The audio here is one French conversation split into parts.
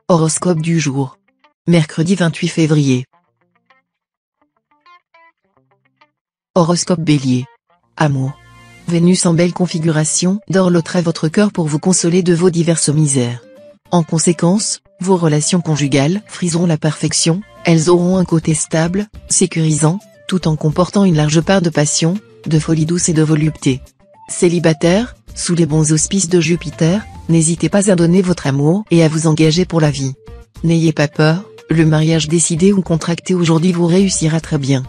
Horoscope du jour. Mercredi 28 février. Horoscope Bélier. Amour. Vénus en belle configuration dorlotera votre cœur pour vous consoler de vos diverses misères. En conséquence, vos relations conjugales friseront la perfection, elles auront un côté stable, sécurisant, tout en comportant une large part de passion, de folie douce et de volupté. Célibataire, sous les bons auspices de Jupiter, n'hésitez pas à donner votre amour et à vous engager pour la vie. N'ayez pas peur, le mariage décidé ou contracté aujourd'hui vous réussira très bien.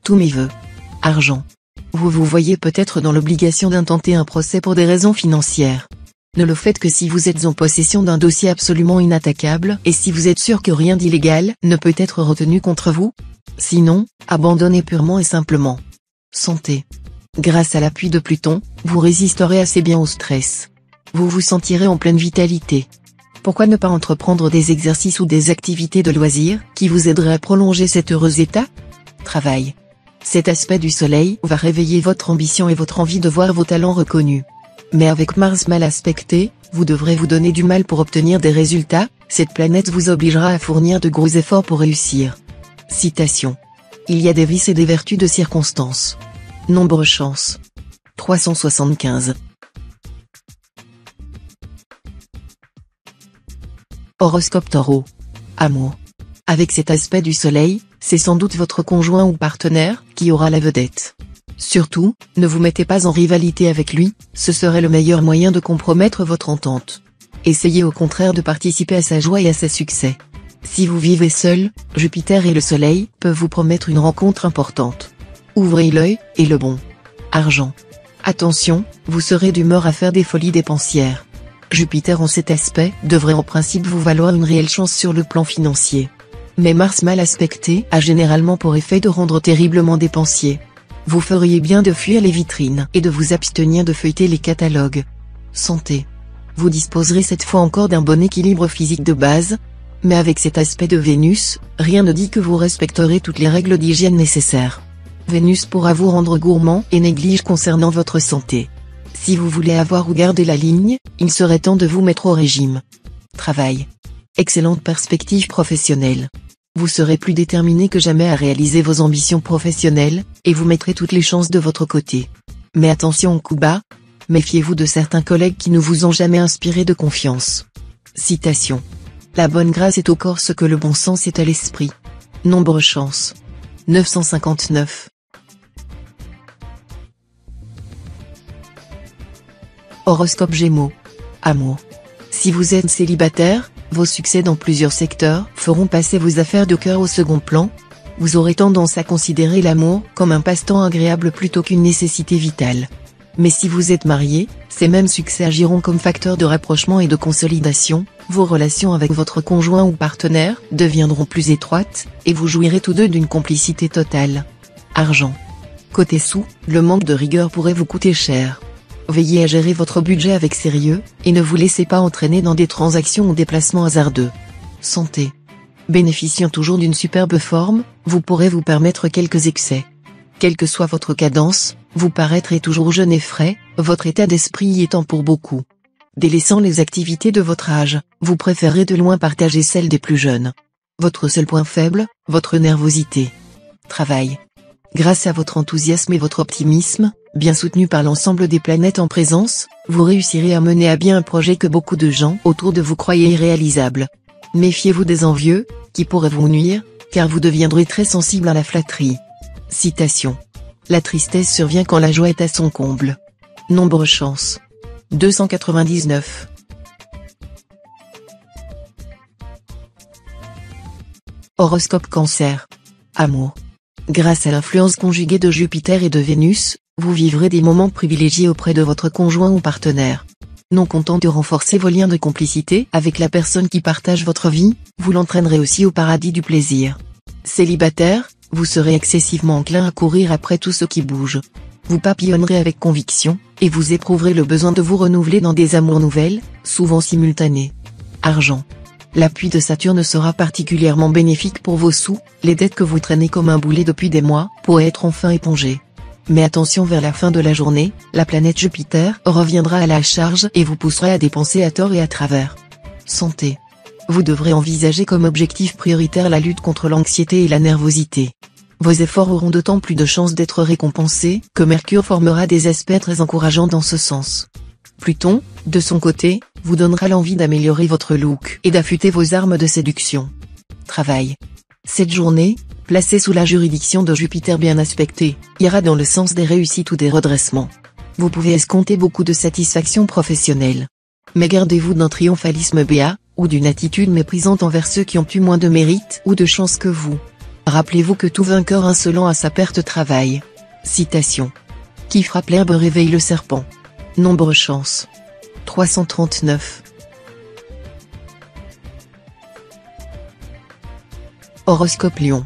Tous mes vœux. Argent. Vous vous voyez peut-être dans l'obligation d'intenter un procès pour des raisons financières. Ne le faites que si vous êtes en possession d'un dossier absolument inattaquable et si vous êtes sûr que rien d'illégal ne peut être retenu contre vous. Sinon, abandonnez purement et simplement. Santé. Grâce à l'appui de Pluton, vous résisterez assez bien au stress. Vous vous sentirez en pleine vitalité. Pourquoi ne pas entreprendre des exercices ou des activités de loisirs qui vous aideraient à prolonger cet heureux état? Travail. Cet aspect du soleil va réveiller votre ambition et votre envie de voir vos talents reconnus. Mais avec Mars mal aspecté, vous devrez vous donner du mal pour obtenir des résultats, cette planète vous obligera à fournir de gros efforts pour réussir. Citation. Il y a des vices et des vertus de circonstance. Nombre chance. 375. Horoscope Taureau. Amour. Avec cet aspect du soleil, c'est sans doute votre conjoint ou partenaire qui aura la vedette. Surtout, ne vous mettez pas en rivalité avec lui, ce serait le meilleur moyen de compromettre votre entente. Essayez au contraire de participer à sa joie et à ses succès. Si vous vivez seul, Jupiter et le soleil peuvent vous promettre une rencontre importante. Ouvrez l'œil, et le bon. Argent. Attention, vous serez d'humeur à faire des folies dépensières. Jupiter en cet aspect devrait en principe vous valoir une réelle chance sur le plan financier. Mais Mars mal aspecté a généralement pour effet de rendre terriblement dépensier. Vous feriez bien de fuir les vitrines et de vous abstenir de feuilleter les catalogues. Santé. Vous disposerez cette fois encore d'un bon équilibre physique de base, mais avec cet aspect de Vénus, rien ne dit que vous respecterez toutes les règles d'hygiène nécessaires. Vénus pourra vous rendre gourmand et néglige concernant votre santé. Si vous voulez avoir ou garder la ligne, il serait temps de vous mettre au régime. Travail. Excellente perspective professionnelle. Vous serez plus déterminé que jamais à réaliser vos ambitions professionnelles, et vous mettrez toutes les chances de votre côté. Mais attention au coup bas, méfiez-vous de certains collègues qui ne vous ont jamais inspiré de confiance. Citation. La bonne grâce est au corps ce que le bon sens est à l'esprit. Nombre chance. 959. Horoscope Gémeaux. Amour. Si vous êtes célibataire, vos succès dans plusieurs secteurs feront passer vos affaires de cœur au second plan. Vous aurez tendance à considérer l'amour comme un passe-temps agréable plutôt qu'une nécessité vitale. Mais si vous êtes marié, ces mêmes succès agiront comme facteur de rapprochement et de consolidation, vos relations avec votre conjoint ou partenaire deviendront plus étroites, et vous jouirez tous deux d'une complicité totale. Argent. Côté sous, le manque de rigueur pourrait vous coûter cher. Veillez à gérer votre budget avec sérieux, et ne vous laissez pas entraîner dans des transactions ou déplacements hasardeux. Santé. Bénéficiant toujours d'une superbe forme, vous pourrez vous permettre quelques excès. Quelle que soit votre cadence, vous paraîtrez toujours jeune et frais, votre état d'esprit y étant pour beaucoup. Délaissant les activités de votre âge, vous préférez de loin partager celles des plus jeunes. Votre seul point faible, votre nervosité. Travail. Grâce à votre enthousiasme et votre optimisme, bien soutenu par l'ensemble des planètes en présence, vous réussirez à mener à bien un projet que beaucoup de gens autour de vous croyaient irréalisable. Méfiez-vous des envieux, qui pourraient vous nuire, car vous deviendrez très sensible à la flatterie. Citation. La tristesse survient quand la joie est à son comble. Nombre chance. 299. Horoscope Cancer. Amour. Grâce à l'influence conjuguée de Jupiter et de Vénus, vous vivrez des moments privilégiés auprès de votre conjoint ou partenaire. Non content de renforcer vos liens de complicité avec la personne qui partage votre vie, vous l'entraînerez aussi au paradis du plaisir. Célibataire, vous serez excessivement enclin à courir après tout ce qui bouge. Vous papillonnerez avec conviction, et vous éprouverez le besoin de vous renouveler dans des amours nouvelles, souvent simultanées. Argent. L'appui de Saturne sera particulièrement bénéfique pour vos sous, les dettes que vous traînez comme un boulet depuis des mois pourraient être enfin épongées. Mais attention, vers la fin de la journée, la planète Jupiter reviendra à la charge et vous poussera à dépenser à tort et à travers. Santé. Vous devrez envisager comme objectif prioritaire la lutte contre l'anxiété et la nervosité. Vos efforts auront d'autant plus de chances d'être récompensés que Mercure formera des aspects très encourageants dans ce sens. Pluton, de son côté, vous donnera l'envie d'améliorer votre look et d'affûter vos armes de séduction. Travail. Cette journée, placée sous la juridiction de Jupiter bien aspecté, ira dans le sens des réussites ou des redressements. Vous pouvez escompter beaucoup de satisfaction professionnelle. Mais gardez-vous d'un triomphalisme béat, ou d'une attitude méprisante envers ceux qui ont eu moins de mérite ou de chance que vous. Rappelez-vous que tout vainqueur insolent à sa perte travaille. Citation. Qui frappe l'herbe réveille le serpent. Nombre chance. 339. Horoscope Lion.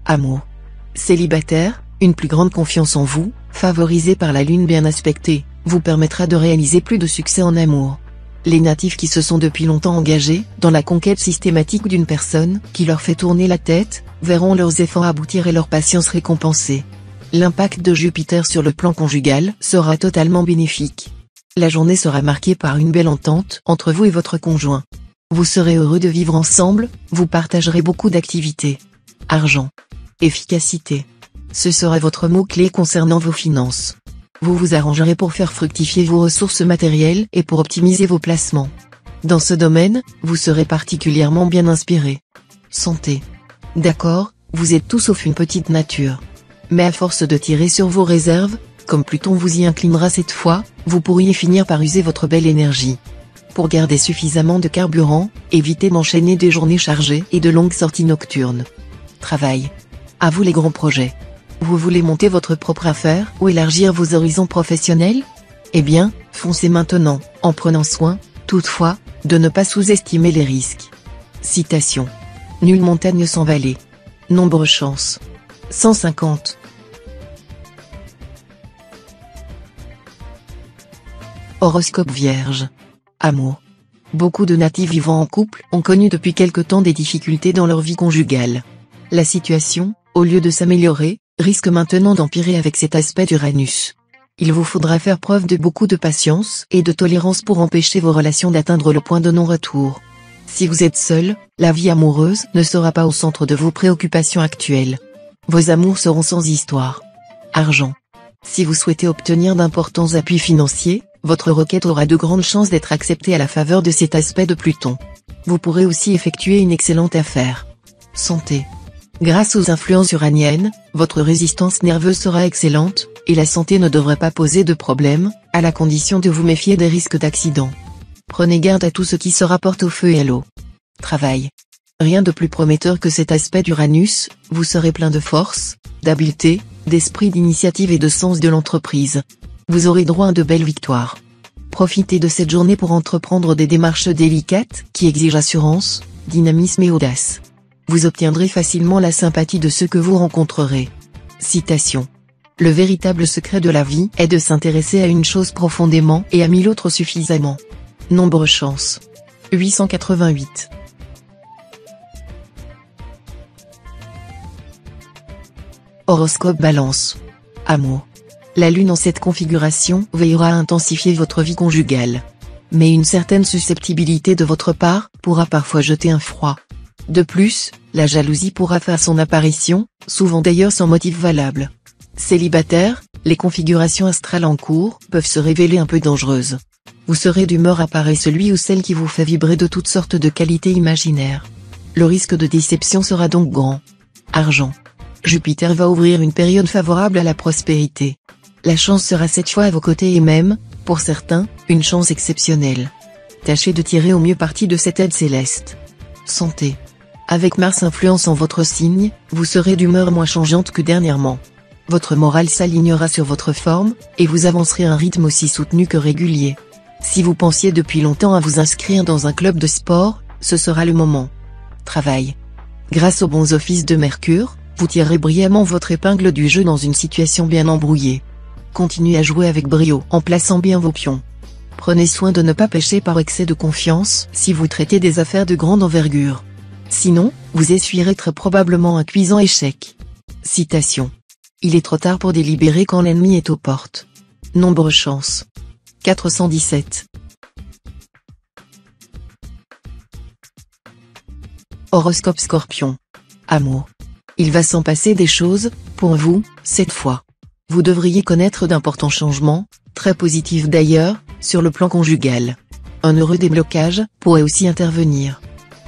Amour. Célibataire, une plus grande confiance en vous, favorisée par la lune bien aspectée, vous permettra de réaliser plus de succès en amour. Les natifs qui se sont depuis longtemps engagés dans la conquête systématique d'une personne qui leur fait tourner la tête, verront leurs efforts aboutir et leur patience récompensée. L'impact de Jupiter sur le plan conjugal sera totalement bénéfique. La journée sera marquée par une belle entente entre vous et votre conjoint. Vous serez heureux de vivre ensemble, vous partagerez beaucoup d'activités. Argent. Efficacité. Ce sera votre mot-clé concernant vos finances. Vous vous arrangerez pour faire fructifier vos ressources matérielles et pour optimiser vos placements. Dans ce domaine, vous serez particulièrement bien inspiré. Santé. D'accord, vous êtes tout sauf une petite nature. Mais à force de tirer sur vos réserves, comme Pluton vous y inclinera cette fois, vous pourriez finir par user votre belle énergie. Pour garder suffisamment de carburant, évitez d'enchaîner des journées chargées et de longues sorties nocturnes. Travail. À vous les grands projets. Vous voulez monter votre propre affaire ou élargir vos horizons professionnels? Eh bien, foncez maintenant, en prenant soin, toutefois, de ne pas sous-estimer les risques. Citation. Nulle montagne sans vallée. Nombre chance. 150. Horoscope Vierge. Amour. Beaucoup de natifs vivant en couple ont connu depuis quelque temps des difficultés dans leur vie conjugale. La situation, au lieu de s'améliorer, risque maintenant d'empirer avec cet aspect d'Uranus. Il vous faudra faire preuve de beaucoup de patience et de tolérance pour empêcher vos relations d'atteindre le point de non-retour. Si vous êtes seul, la vie amoureuse ne sera pas au centre de vos préoccupations actuelles. Vos amours seront sans histoire. Argent. Si vous souhaitez obtenir d'importants appuis financiers, votre requête aura de grandes chances d'être acceptée à la faveur de cet aspect de Pluton. Vous pourrez aussi effectuer une excellente affaire. Santé. Grâce aux influences uraniennes, votre résistance nerveuse sera excellente, et la santé ne devrait pas poser de problème, à la condition de vous méfier des risques d'accident. Prenez garde à tout ce qui se rapporte au feu et à l'eau. Travail. Rien de plus prometteur que cet aspect d'Uranus, vous serez plein de force, d'habileté, d'esprit d'initiative et de sens de l'entreprise. Vous aurez droit à de belles victoires. Profitez de cette journée pour entreprendre des démarches délicates qui exigent assurance, dynamisme et audace. Vous obtiendrez facilement la sympathie de ceux que vous rencontrerez. Citation. Le véritable secret de la vie est de s'intéresser à une chose profondément et à 1000 autres suffisamment. Nombre chance. 888. Horoscope Balance. Amour. La lune en cette configuration veillera à intensifier votre vie conjugale. Mais une certaine susceptibilité de votre part pourra parfois jeter un froid. De plus, la jalousie pourra faire son apparition, souvent d'ailleurs sans motif valable. Célibataire, les configurations astrales en cours peuvent se révéler un peu dangereuses. Vous serez d'humeur à parer celui ou celle qui vous fait vibrer de toutes sortes de qualités imaginaires. Le risque de déception sera donc grand. Argent. Jupiter va ouvrir une période favorable à la prospérité. La chance sera cette fois à vos côtés et même, pour certains, une chance exceptionnelle. Tâchez de tirer au mieux parti de cette aide céleste. Santé. Avec Mars influence en votre signe, vous serez d'humeur moins changeante que dernièrement. Votre morale s'alignera sur votre forme, et vous avancerez à un rythme aussi soutenu que régulier. Si vous pensiez depuis longtemps à vous inscrire dans un club de sport, ce sera le moment. Travail. Grâce aux bons offices de Mercure, vous tirerez brillamment votre épingle du jeu dans une situation bien embrouillée. Continuez à jouer avec brio en plaçant bien vos pions. Prenez soin de ne pas pécher par excès de confiance si vous traitez des affaires de grande envergure. Sinon, vous essuierez très probablement un cuisant échec. Citation. Il est trop tard pour délibérer quand l'ennemi est aux portes. Nombre chance. 417. Horoscope Scorpion. Amour. Il va s'en passer des choses, pour vous, cette fois. Vous devriez connaître d'importants changements, très positifs d'ailleurs, sur le plan conjugal. Un heureux déblocage pourrait aussi intervenir.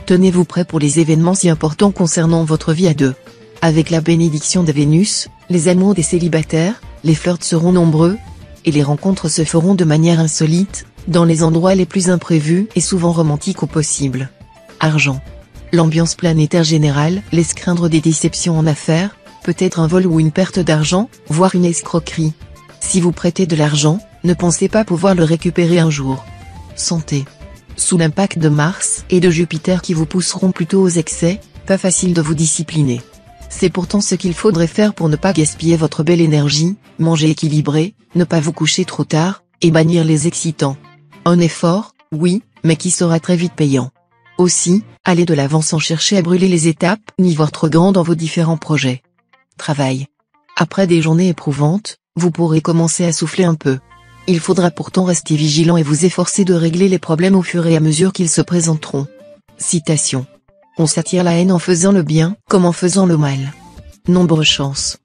Tenez-vous prêt pour les événements si importants concernant votre vie à deux. Avec la bénédiction de Vénus, les amours des célibataires, les flirts seront nombreux, et les rencontres se feront de manière insolite, dans les endroits les plus imprévus et souvent romantiques au possible. Argent. L'ambiance planétaire générale laisse craindre des déceptions en affaires, peut-être un vol ou une perte d'argent, voire une escroquerie. Si vous prêtez de l'argent, ne pensez pas pouvoir le récupérer un jour. Santé. Sous l'impact de Mars et de Jupiter qui vous pousseront plutôt aux excès, pas facile de vous discipliner. C'est pourtant ce qu'il faudrait faire pour ne pas gaspiller votre belle énergie, manger équilibré, ne pas vous coucher trop tard, et bannir les excitants. Un effort, oui, mais qui sera très vite payant. Aussi, allez de l'avant sans chercher à brûler les étapes, ni voir trop grand dans vos différents projets. Travail. Après des journées éprouvantes, vous pourrez commencer à souffler un peu. Il faudra pourtant rester vigilant et vous efforcer de régler les problèmes au fur et à mesure qu'ils se présenteront. Citation. On s'attire la haine en faisant le bien, comme en faisant le mal. Nombre chance.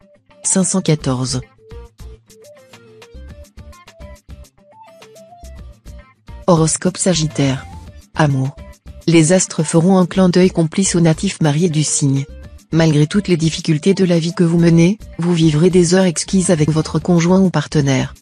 514. Horoscope Sagittaire. Amour. Les astres feront un clin d'œil complice aux natifs mariés du signe. Malgré toutes les difficultés de la vie que vous menez, vous vivrez des heures exquises avec votre conjoint ou partenaire.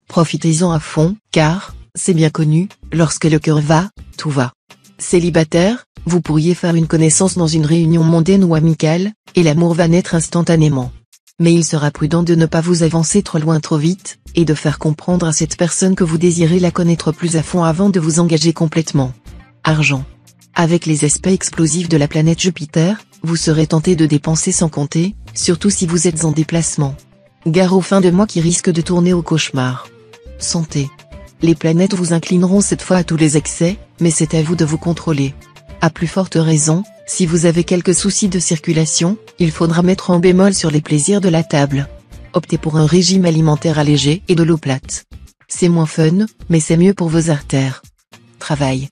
Profitez-en à fond, car, c'est bien connu, lorsque le cœur va, tout va. Célibataire, vous pourriez faire une connaissance dans une réunion mondaine ou amicale, et l'amour va naître instantanément. Mais il sera prudent de ne pas vous avancer trop loin trop vite, et de faire comprendre à cette personne que vous désirez la connaître plus à fond avant de vous engager complètement. Argent. Avec les aspects explosifs de la planète Jupiter, vous serez tenté de dépenser sans compter, surtout si vous êtes en déplacement. Gare aux fins de mois qui risquent de tourner au cauchemar. Santé. Les planètes vous inclineront cette fois à tous les excès, mais c'est à vous de vous contrôler. À plus forte raison, si vous avez quelques soucis de circulation, il faudra mettre en bémol sur les plaisirs de la table. Optez pour un régime alimentaire allégé et de l'eau plate. C'est moins fun, mais c'est mieux pour vos artères. Travail.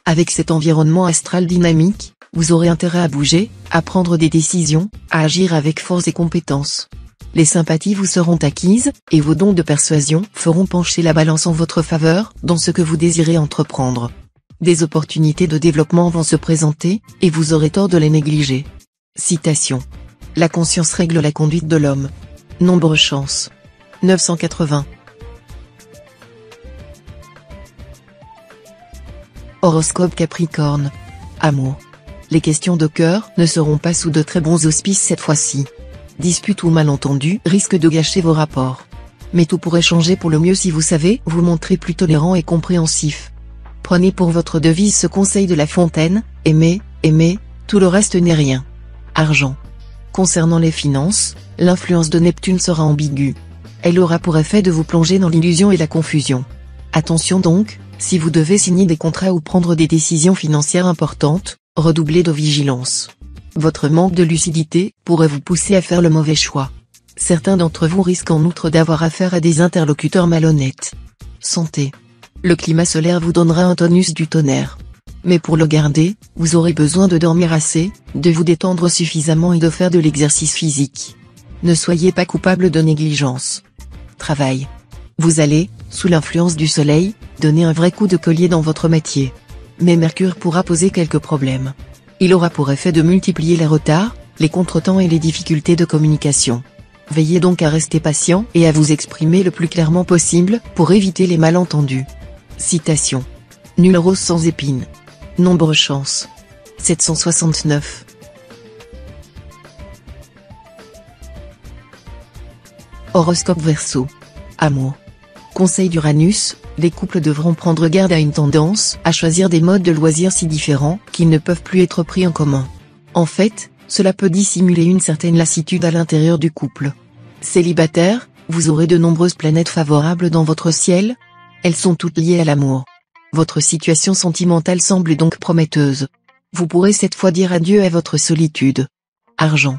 Avec cet environnement astral dynamique, vous aurez intérêt à bouger, à prendre des décisions, à agir avec force et compétence. Les sympathies vous seront acquises, et vos dons de persuasion feront pencher la balance en votre faveur, dans ce que vous désirez entreprendre. Des opportunités de développement vont se présenter, et vous aurez tort de les négliger. Citation. La conscience règle la conduite de l'homme. Nombre chance. 980. Horoscope Capricorne. Amour. Les questions de cœur ne seront pas sous de très bons auspices cette fois-ci. Disputes ou malentendus risquent de gâcher vos rapports. Mais tout pourrait changer pour le mieux si vous savez vous montrer plus tolérant et compréhensif. Prenez pour votre devise ce conseil de La Fontaine, aimez, aimez, tout le reste n'est rien. Argent. Concernant les finances, l'influence de Neptune sera ambiguë. Elle aura pour effet de vous plonger dans l'illusion et la confusion. Attention donc, si vous devez signer des contrats ou prendre des décisions financières importantes, redoublez de vigilance. Votre manque de lucidité pourrait vous pousser à faire le mauvais choix. Certains d'entre vous risquent en outre d'avoir affaire à des interlocuteurs malhonnêtes. Santé. Le climat solaire vous donnera un tonus du tonnerre. Mais pour le garder, vous aurez besoin de dormir assez, de vous détendre suffisamment et de faire de l'exercice physique. Ne soyez pas coupable de négligence. Travail. Vous allez, sous l'influence du soleil, donner un vrai coup de collier dans votre métier. Mais Mercure pourra poser quelques problèmes. Il aura pour effet de multiplier les retards, les contretemps et les difficultés de communication. Veillez donc à rester patient et à vous exprimer le plus clairement possible pour éviter les malentendus. Citation. Nulle rose sans épines. Nombre chance. 769. Horoscope Verseau. Amour. Conseil d'Uranus, les couples devront prendre garde à une tendance à choisir des modes de loisirs si différents qu'ils ne peuvent plus être pris en commun. En fait, cela peut dissimuler une certaine lassitude à l'intérieur du couple. Célibataire, vous aurez de nombreuses planètes favorables dans votre ciel. Elles sont toutes liées à l'amour. Votre situation sentimentale semble donc prometteuse. Vous pourrez cette fois dire adieu à votre solitude. Argent.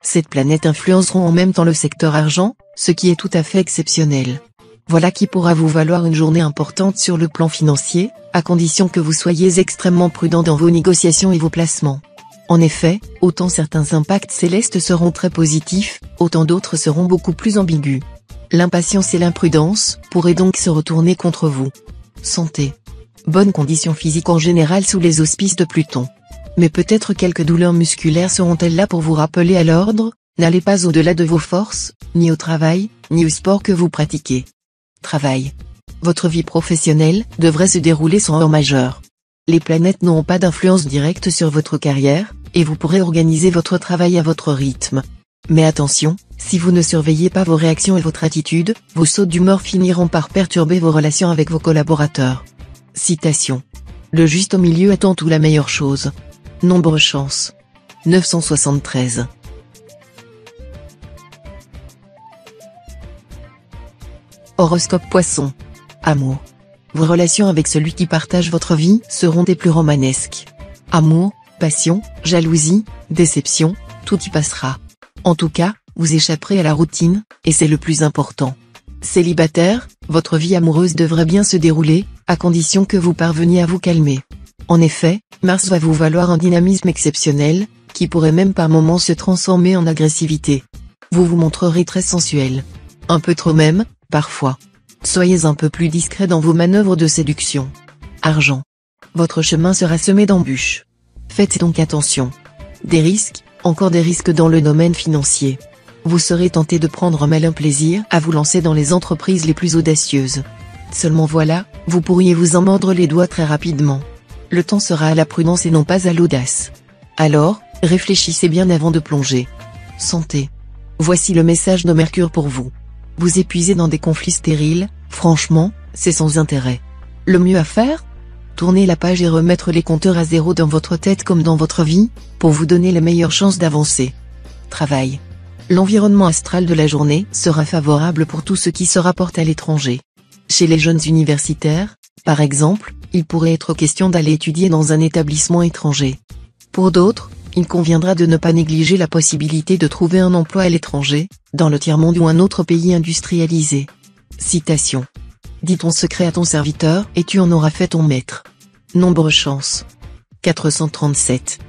Cette planète influenceront en même temps le secteur argent, ce qui est tout à fait exceptionnel. Voilà qui pourra vous valoir une journée importante sur le plan financier, à condition que vous soyez extrêmement prudent dans vos négociations et vos placements. En effet, autant certains impacts célestes seront très positifs, autant d'autres seront beaucoup plus ambigus. L'impatience et l'imprudence pourraient donc se retourner contre vous. Santé. Bonne condition physique en général sous les auspices de Pluton. Mais peut-être quelques douleurs musculaires seront-elles là pour vous rappeler à l'ordre, n'allez pas au-delà de vos forces, ni au travail, ni au sport que vous pratiquez. Travail. Votre vie professionnelle devrait se dérouler sans heurts majeurs. Les planètes n'auront pas d'influence directe sur votre carrière, et vous pourrez organiser votre travail à votre rythme. Mais attention, si vous ne surveillez pas vos réactions et votre attitude, vos sautes d'humeur finiront par perturber vos relations avec vos collaborateurs. Citation. Le juste au milieu attend tout la meilleure chose. Nombre chance. 973. Horoscope Poisson. Amour. Vos relations avec celui qui partage votre vie seront des plus romanesques. Amour, passion, jalousie, déception, tout y passera. En tout cas, vous échapperez à la routine, et c'est le plus important. Célibataire, votre vie amoureuse devrait bien se dérouler, à condition que vous parveniez à vous calmer. En effet, Mars va vous valoir un dynamisme exceptionnel, qui pourrait même par moments se transformer en agressivité. Vous vous montrerez très sensuel. Un peu trop même, parfois. Soyez un peu plus discret dans vos manœuvres de séduction. Argent. Votre chemin sera semé d'embûches. Faites donc attention. Des risques, encore des risques dans le domaine financier. Vous serez tenté de prendre un malin plaisir à vous lancer dans les entreprises les plus audacieuses. Seulement voilà, vous pourriez vous en mordre les doigts très rapidement. Le temps sera à la prudence et non pas à l'audace. Alors, réfléchissez bien avant de plonger. Santé. Voici le message de Mercure pour vous. Vous épuisez dans des conflits stériles, franchement, c'est sans intérêt. Le mieux à faire ? Tourner la page et remettre les compteurs à zéro dans votre tête comme dans votre vie, pour vous donner les meilleures chances d'avancer. Travail. L'environnement astral de la journée sera favorable pour tout ce qui se rapporte à l'étranger. Chez les jeunes universitaires, par exemple, il pourrait être question d'aller étudier dans un établissement étranger. Pour d'autres, il conviendra de ne pas négliger la possibilité de trouver un emploi à l'étranger, dans le tiers-monde ou un autre pays industrialisé. Citation. Dis ton secret à ton serviteur et tu en auras fait ton maître. Nombre chance. 437.